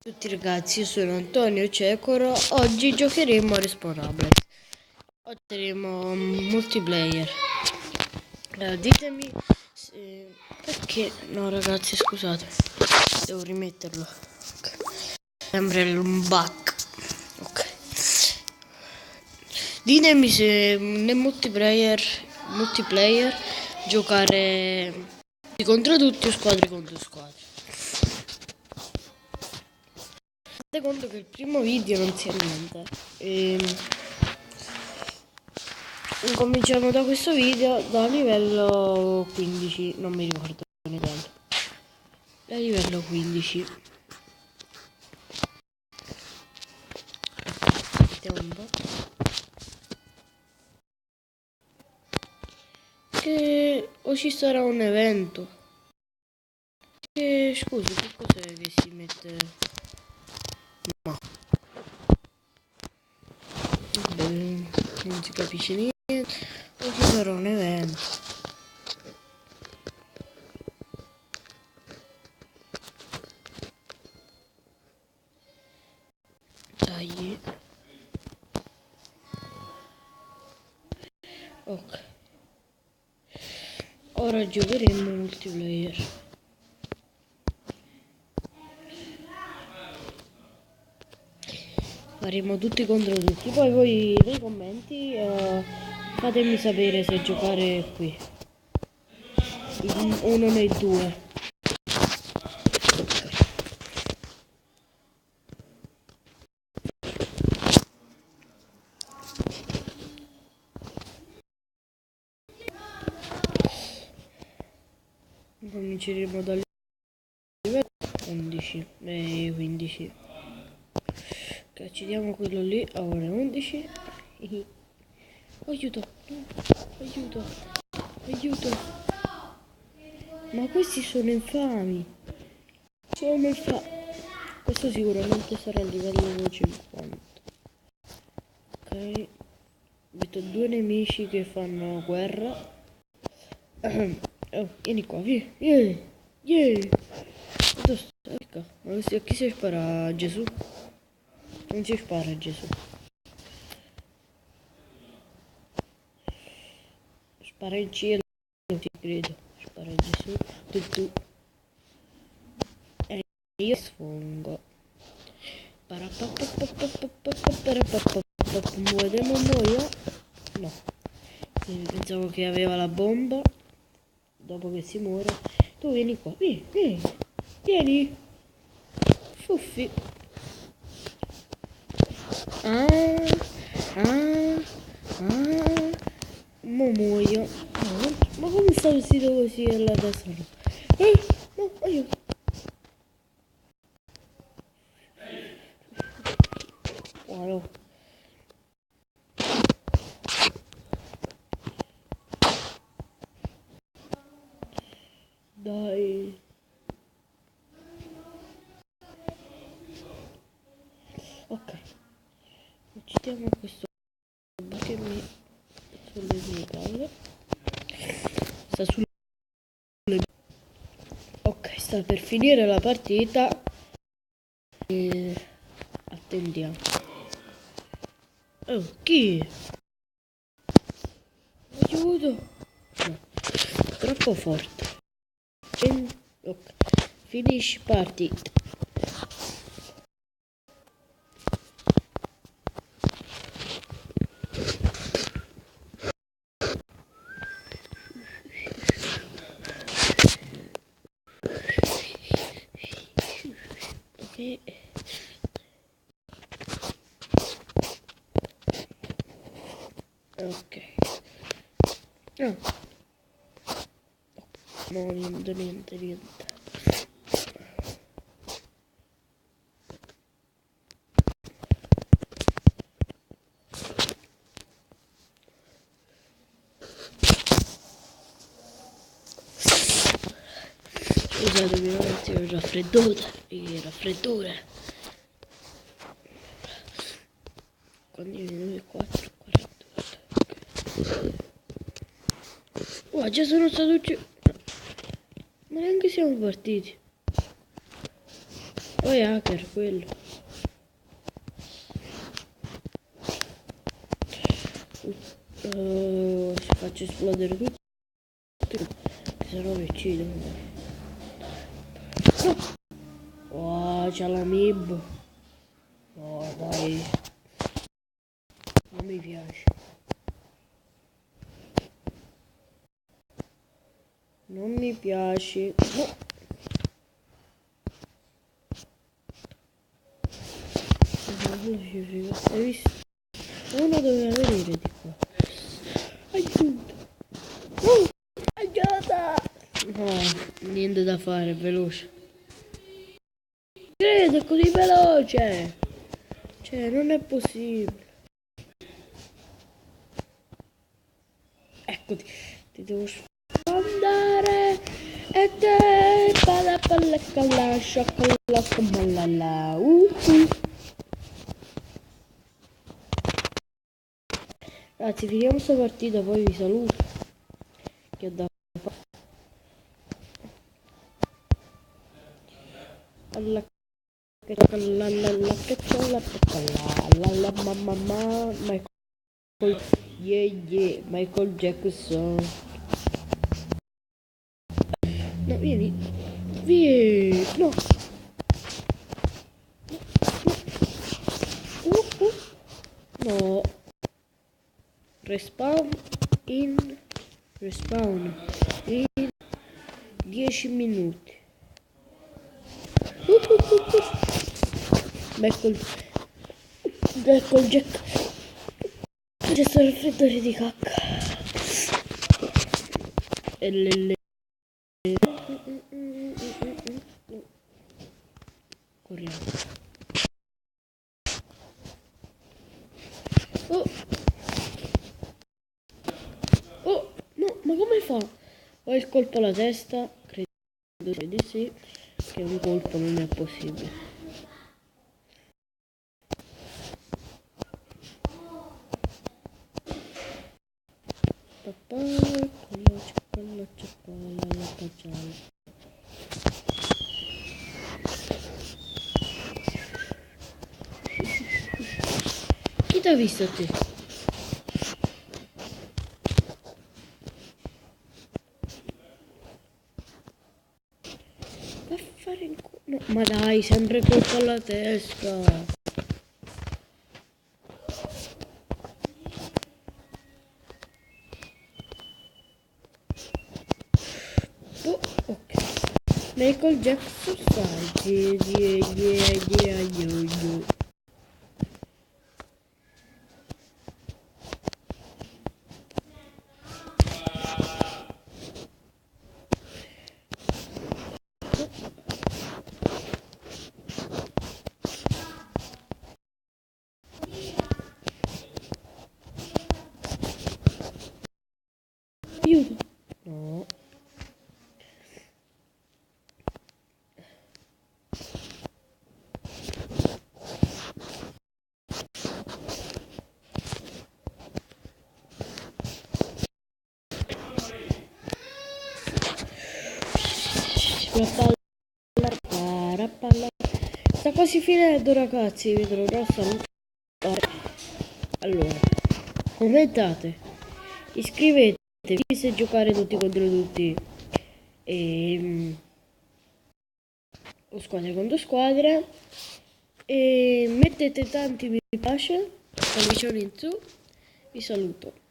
Tutti ragazzi, io sono Antonio Cecoro. Oggi giocheremo a Respawnable. Oggi faremo multiplayer. Ditemi perché. No ragazzi, scusate, devo rimetterlo. Ok. Sembra un bug. Ok. Ditemi se nel multiplayer giocare tutti contro tutti o squadre contro squadre. Fate conto che il primo video non sia niente. Cominciamo da questo video da livello 15, non mi ricordo il livello. Da livello 15. Aspettiamo un po'. Che o ci sarà un evento. Che scusi, che cos'è che si mette? No. Vabbè, non si capisce niente. O ci sarà un evento. Dai. Ok. Ora giocheremo multiplayer. Faremo tutti contro tutti. Poi voi nei commenti fatemi sapere se giocare qui. Uno nei due. Cominceremo dal livello 11 e 15. Ok, accendiamo quello lì. Ora 11. Aiuto, aiuto, aiuto. Ma questi sono infami. Sono infami. Questo sicuramente sarà il livello 50. Ok. Metto due nemici che fanno guerra. Oh, vieni qua, vieni. Vieni. Dove sta? Ecco. Ma a chi si spara? A Gesù? Non si spara a Gesù. Spara in cielo, non ti credo. Spara a Gesù. Tu. E io sfongo. Muoviamo muoio. No. Pensavo che aveva la bomba. Dopo che si muore. Tu vieni qua. Vieni. Vieni. Fuffi. Mo muoio. Ma come sta vestito così alla testa? No, aiuto. Wow. Dai. Ok. Uccidiamo questo che mi sulle mie palle. Sta sulle. Ok, sta per finire la partita. E attendiamo. Oh, chi? Aiuto. No, troppo forte. Ok. Finish partita. Ok. Ok. No. No, niente. Scusatemi un attimo, il raffreddore. Quando io 4, 42. Wow, già sono stato ucciso. Ma neanche siamo partiti. Poi hacker quello. Faccio esplodere tutto. Che se no mi uccido. No. Oh, c'è la MIB. No, dai. Non mi piace. Non mi piace. No. Hai visto? Uno doveva venire di qua. Aiuto! Aiuto! No, niente da fare, veloce. Credo, è così veloce! Cioè, non è possibile. Eccoti, ti devo andare. E te, pala pala cala, scioccolata, malala, Ragazzi, finiamo sta partita, poi vi saluto. Che ho da fare. Alla che c'ho la mamma Michael, yeah, Michael Jackson. No, vieni, no, no, respawn in 10 minuti. Michael Jack. C'è sto raffreddore di cacca. E le corriamo. Oh, no, ma come fa? Ho il colpo alla testa, credo di sì, che un colpo non è possibile. Papà, con la cioccola, la pagiala. Chi t'ha visto a te? Va a fare in culo. No, ma dai, sempre colpo alla testa. Oh, ok. Michael Jackson sai. Yeah, yo. Aiuto. No. La palla. Sta quasi finendo, ragazzi. Vi dovrò salutare. Allora, commentate, iscrivetevi se giocare tutti contro tutti. O squadre contro squadre. E mettete tanti mi piace, pollicione in su. Vi saluto.